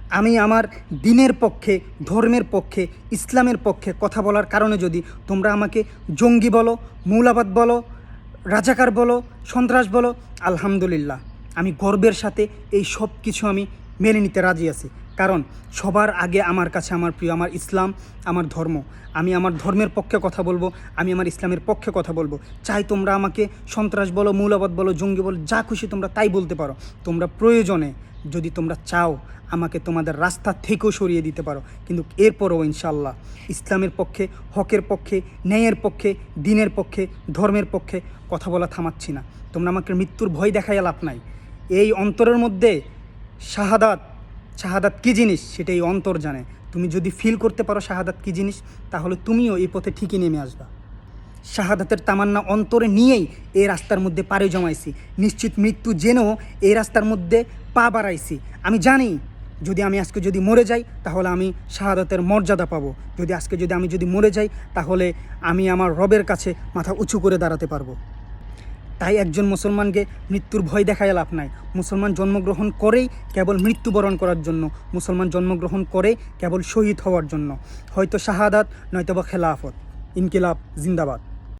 আমি আমার দিনের পক্ষে, ধর্মের পক্ষে, ইসলামের পক্ষে কথা বলার কারণে যদি তোমরা আমাকে জঙ্গি বলো, মৌলবাদ বলো, রাজাকার বলো, সন্ত্রাস বলো, আলহামদুলিল্লাহ আমি গর্বের সাথে এই সব কিছু আমি মেনে নিতে রাজি আছি। কারণ সবার আগে আমার কাছে আমার প্রিয় আমার ইসলাম, আমার ধর্ম। আমি আমার ধর্মের পক্ষে কথা বলবো, আমি আমার ইসলামের পক্ষে কথা বলবো। চাই তোমরা আমাকে সন্ত্রাস বলো, মৌলবাদ বলো, জঙ্গি বলো, যা খুশি তোমরা তাই বলতে পারো। তোমরা প্রয়োজনে যদি তোমরা চাও আমাকে তোমাদের রাস্তা থেকেও সরিয়ে দিতে পারো, কিন্তু এরপরও ইনশাল্লাহ ইসলামের পক্ষে, হকের পক্ষে, ন্যায়ের পক্ষে, দিনের পক্ষে, ধর্মের পক্ষে কথা বলা থামাচ্ছি না। তোমরা আমাকে মৃত্যুর ভয় দেখাইয়া লাভ নাই। এই অন্তরের মধ্যে শাহাদাত, শাহাদাত কী জিনিস সেটা এই অন্তর জানে। তুমি যদি ফিল করতে পারো শাহাদাত কী জিনিস, তাহলে তুমিও এই পথে ঠিকই নেমে আসবা। শাহাদাতের তামান্না অন্তরে নিয়েই এই রাস্তার মধ্যে পাড়ি জমাইছি। নিশ্চিত মৃত্যু জেনেও এই রাস্তার মধ্যে পা বাড়াইছি। আমি জানি যদি আমি আজকে যদি মরে যাই তাহলে আমি শাহাদাতের মর্যাদা পাবো। আমি যদি মরে যাই তাহলে আমি আমার রবের কাছে মাথা উঁচু করে দাঁড়াতে পারবো। তাই একজন মুসলমানকে মৃত্যুর ভয় দেখায় লাভ নাই। মুসলমান জন্মগ্রহণ করেই কেবল মৃত্যুবরণ করার জন্য, মুসলমান জন্মগ্রহণ করে কেবল শহীদ হওয়ার জন্য। হয়তো শাহাদাত নয়তো বা খেলাফত। ইনকিলাব জিন্দাবাদ।